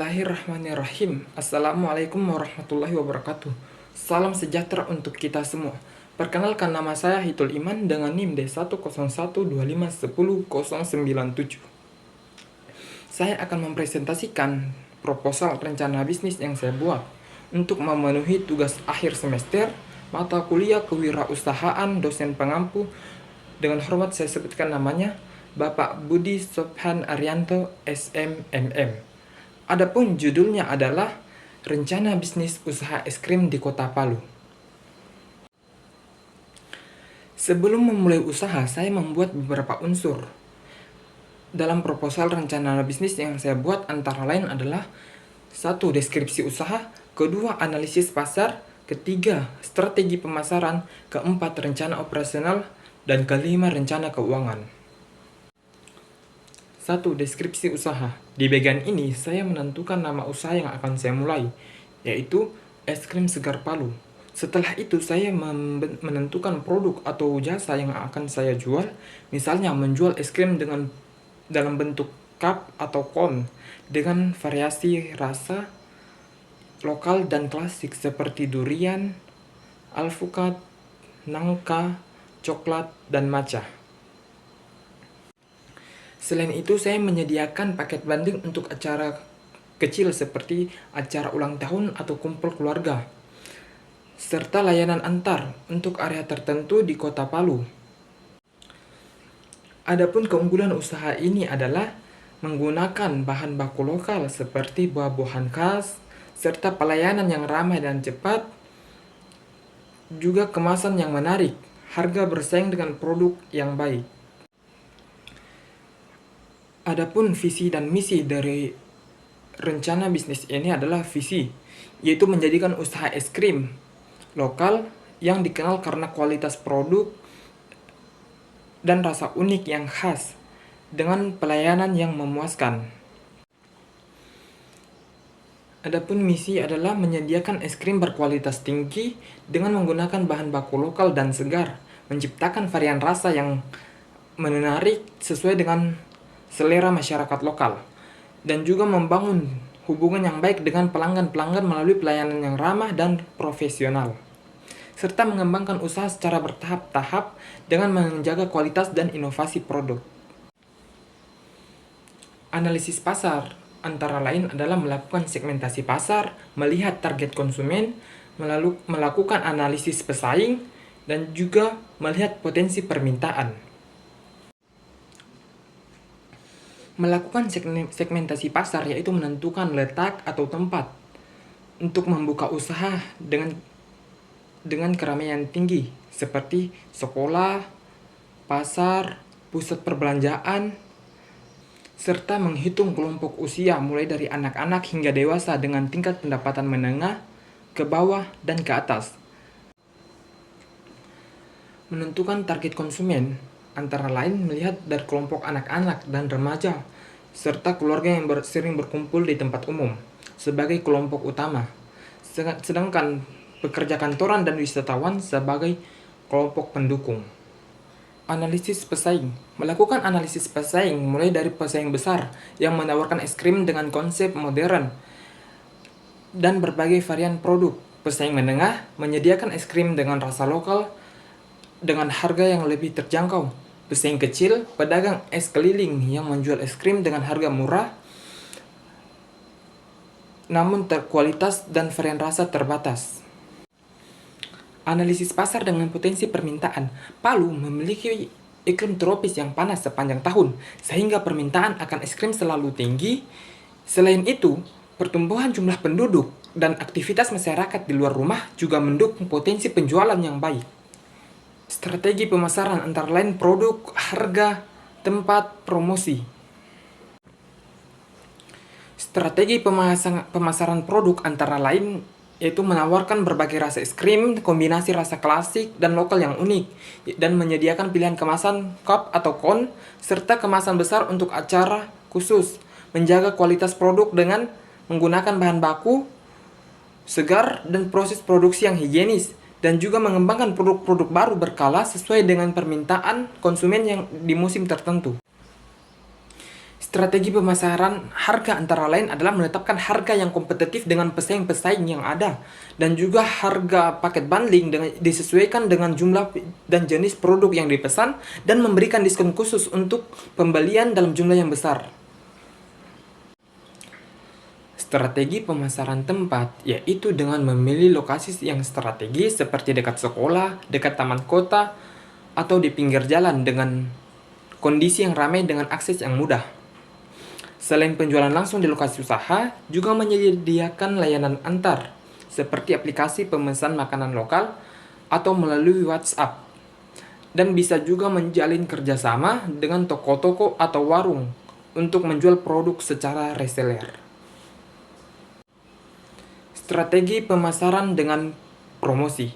Bismillahirrahmanirrahim. Assalamualaikum warahmatullahi wabarakatuh. Salam sejahtera untuk kita semua. Perkenalkan, nama saya Hitul Iman dengan NIM D10125101097. Saya akan mempresentasikan proposal rencana bisnis yang saya buat untuk memenuhi tugas akhir semester mata kuliah kewirausahaan dosen pengampu. Dengan hormat saya sebutkan namanya Bapak Budi Sophan Arianto SMMM. Adapun judulnya adalah Rencana Bisnis Usaha Es Krim di Kota Palu. Sebelum memulai usaha, saya membuat beberapa unsur dalam proposal rencana bisnis yang saya buat, antara lain adalah 1. Deskripsi usaha, 2. Analisis pasar, 3. Strategi pemasaran, 4. Rencana operasional, dan 5. Rencana keuangan. 1. Deskripsi usaha. Di bagian ini, saya menentukan nama usaha yang akan saya mulai, yaitu Es Krim Segar Palu. Setelah itu, saya menentukan produk atau jasa yang akan saya jual, misalnya menjual es krim dalam bentuk cup atau cone, dengan variasi rasa lokal dan klasik seperti durian, alpukat, nangka, coklat, dan matcha. Selain itu, saya menyediakan paket banding untuk acara kecil seperti acara ulang tahun atau kumpul keluarga, serta layanan antar untuk area tertentu di Kota Palu. Adapun keunggulan usaha ini adalah menggunakan bahan baku lokal seperti buah-buahan khas, serta pelayanan yang ramai dan cepat, juga kemasan yang menarik, harga bersaing dengan produk yang baik. Adapun visi dan misi dari rencana bisnis ini adalah visi, yaitu menjadikan usaha es krim lokal yang dikenal karena kualitas produk dan rasa unik yang khas dengan pelayanan yang memuaskan. Adapun misi adalah menyediakan es krim berkualitas tinggi dengan menggunakan bahan baku lokal dan segar, menciptakan varian rasa yang menarik sesuai dengan selera masyarakat lokal, dan juga membangun hubungan yang baik dengan pelanggan-pelanggan melalui pelayanan yang ramah dan profesional, serta mengembangkan usaha secara bertahap-tahap dengan menjaga kualitas dan inovasi produk. Analisis pasar antara lain adalah melakukan segmentasi pasar, melihat target konsumen, melakukan analisis pesaing, dan juga melihat potensi permintaan. Melakukan segmentasi pasar yaitu menentukan letak atau tempat untuk membuka usaha dengan keramaian tinggi seperti sekolah, pasar, pusat perbelanjaan, serta menghitung kelompok usia mulai dari anak-anak hingga dewasa dengan tingkat pendapatan menengah, ke bawah, dan ke atas. Menentukan target konsumen antara lain melihat dari kelompok anak-anak dan remaja, serta keluarga yang sering berkumpul di tempat umum sebagai kelompok utama, sedangkan pekerja kantoran dan wisatawan sebagai kelompok pendukung. Analisis pesaing. Melakukan analisis pesaing mulai dari pesaing besar yang menawarkan es krim dengan konsep modern dan berbagai varian produk. Pesaing menengah menyediakan es krim dengan rasa lokal dengan harga yang lebih terjangkau. Pesaing kecil, pedagang es keliling yang menjual es krim dengan harga murah namun kualitas dan varian rasa terbatas. Analisis pasar dengan potensi permintaan. Palu memiliki iklim tropis yang panas sepanjang tahun, sehingga permintaan akan es krim selalu tinggi. Selain itu, pertumbuhan jumlah penduduk dan aktivitas masyarakat di luar rumah juga mendukung potensi penjualan yang baik. Strategi pemasaran antara lain produk, harga, tempat, promosi. Strategi pemasaran produk antara lain yaitu menawarkan berbagai rasa es krim, kombinasi rasa klasik dan lokal yang unik, dan menyediakan pilihan kemasan cup atau cone, serta kemasan besar untuk acara khusus. Menjaga kualitas produk dengan menggunakan bahan baku segar dan proses produksi yang higienis, dan juga mengembangkan produk-produk baru berkala sesuai dengan permintaan konsumen yang di musim tertentu. Strategi pemasaran harga antara lain adalah menetapkan harga yang kompetitif dengan pesaing-pesaing yang ada, dan juga harga paket bundling disesuaikan dengan jumlah dan jenis produk yang dipesan, dan memberikan diskon khusus untuk pembelian dalam jumlah yang besar. Strategi pemasaran tempat yaitu dengan memilih lokasi yang strategis seperti dekat sekolah, dekat taman kota, atau di pinggir jalan dengan kondisi yang ramai dengan akses yang mudah. Selain penjualan langsung di lokasi usaha, juga menyediakan layanan antar, seperti aplikasi pemesan makanan lokal atau melalui WhatsApp. Dan bisa juga menjalin kerjasama dengan toko-toko atau warung untuk menjual produk secara reseller. Strategi pemasaran dengan promosi,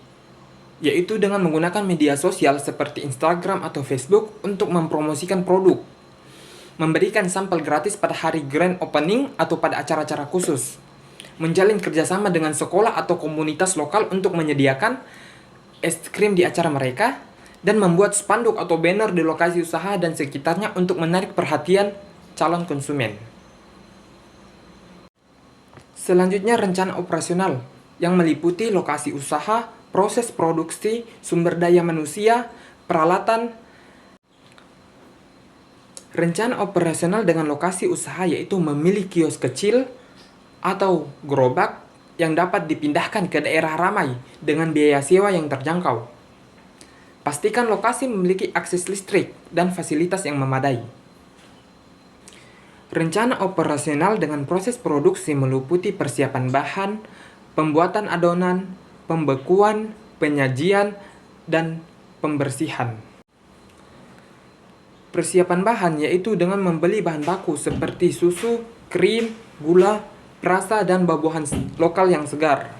yaitu dengan menggunakan media sosial seperti Instagram atau Facebook untuk mempromosikan produk. Memberikan sampel gratis pada hari grand opening atau pada acara-acara khusus. Menjalin kerjasama dengan sekolah atau komunitas lokal untuk menyediakan es krim di acara mereka, dan membuat spanduk atau banner di lokasi usaha dan sekitarnya untuk menarik perhatian calon konsumen. Selanjutnya, rencana operasional yang meliputi lokasi usaha, proses produksi, sumber daya manusia, peralatan. Rencana operasional dengan lokasi usaha yaitu memilih kios kecil atau gerobak yang dapat dipindahkan ke daerah ramai dengan biaya sewa yang terjangkau. Pastikan lokasi memiliki akses listrik dan fasilitas yang memadai. Rencana operasional dengan proses produksi meliputi persiapan bahan, pembuatan adonan, pembekuan, penyajian, dan pembersihan. Persiapan bahan yaitu dengan membeli bahan baku seperti susu, krim, gula, perasa, dan buah-buahan lokal yang segar.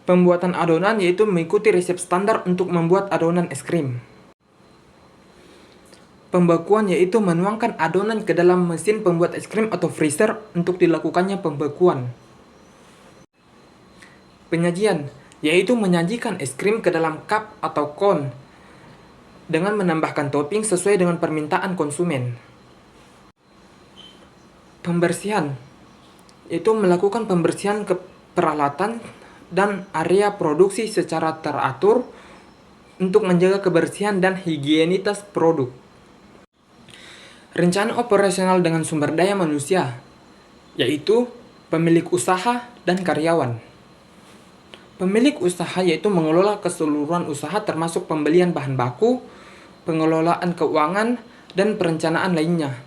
Pembuatan adonan yaitu mengikuti resep standar untuk membuat adonan es krim. Pembekuan yaitu menuangkan adonan ke dalam mesin pembuat es krim atau freezer untuk dilakukannya pembekuan. Penyajian yaitu menyajikan es krim ke dalam cup atau cone dengan menambahkan topping sesuai dengan permintaan konsumen. Pembersihan yaitu melakukan pembersihan ke peralatan dan area produksi secara teratur untuk menjaga kebersihan dan higienitas produk. Rencana operasional dengan sumber daya manusia yaitu pemilik usaha dan karyawan. Pemilik usaha yaitu mengelola keseluruhan usaha termasuk pembelian bahan baku, pengelolaan keuangan, dan perencanaan lainnya.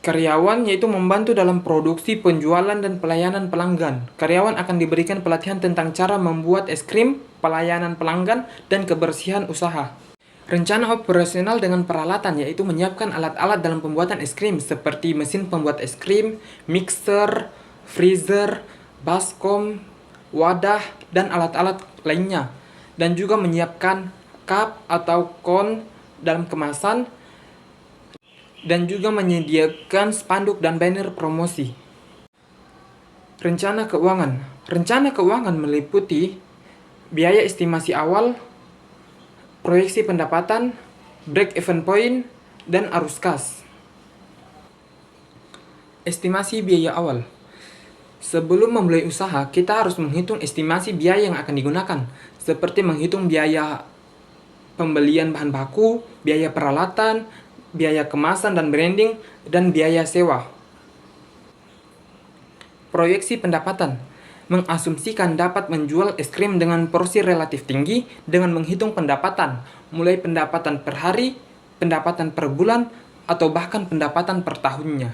Karyawan yaitu membantu dalam produksi, penjualan, dan pelayanan pelanggan. Karyawan akan diberikan pelatihan tentang cara membuat es krim, pelayanan pelanggan, dan kebersihan usaha. Rencana operasional dengan peralatan yaitu menyiapkan alat-alat dalam pembuatan es krim seperti mesin pembuat es krim, mixer, freezer, baskom, wadah, dan alat-alat lainnya. Dan juga menyiapkan cup atau cone dalam kemasan, dan juga menyediakan spanduk dan banner promosi. Rencana keuangan. Rencana keuangan meliputi biaya estimasi awal, proyeksi pendapatan, break-even point, dan arus kas. Estimasi biaya awal. Sebelum memulai usaha, kita harus menghitung estimasi biaya yang akan digunakan, seperti menghitung biaya pembelian bahan baku, biaya peralatan, biaya kemasan dan branding, dan biaya sewa. Proyeksi pendapatan mengasumsikan dapat menjual es krim dengan porsi relatif tinggi dengan menghitung pendapatan, mulai pendapatan per hari, pendapatan per bulan, atau bahkan pendapatan per tahunnya.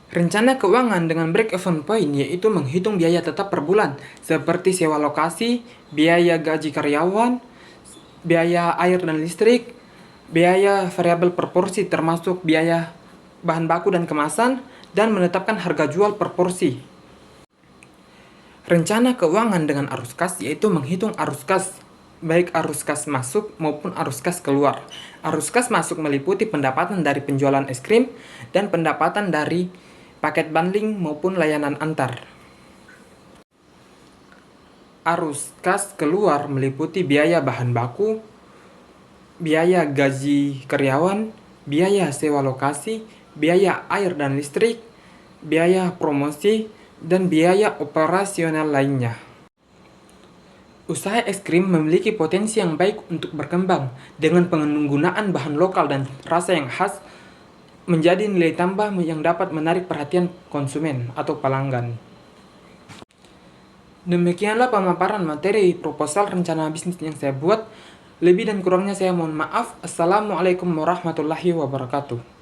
Rencana keuangan dengan break-even point yaitu menghitung biaya tetap per bulan, seperti sewa lokasi, biaya gaji karyawan, biaya air dan listrik, biaya variabel per porsi termasuk biaya bahan baku dan kemasan, dan menetapkan harga jual per porsi. Rencana keuangan dengan arus kas yaitu menghitung arus kas, baik arus kas masuk maupun arus kas keluar. Arus kas masuk meliputi pendapatan dari penjualan es krim dan pendapatan dari paket bundling maupun layanan antar. Arus kas keluar meliputi biaya bahan baku, biaya gaji karyawan, biaya sewa lokasi, biaya air dan listrik, biaya promosi, dan biaya operasional lainnya. Usaha es krim memiliki potensi yang baik untuk berkembang dengan penggunaan bahan lokal dan rasa yang khas menjadi nilai tambah yang dapat menarik perhatian konsumen atau pelanggan. Demikianlah pemaparan materi proposal rencana bisnis yang saya buat. Lebih dan kurangnya saya mohon maaf. Assalamualaikum warahmatullahi wabarakatuh.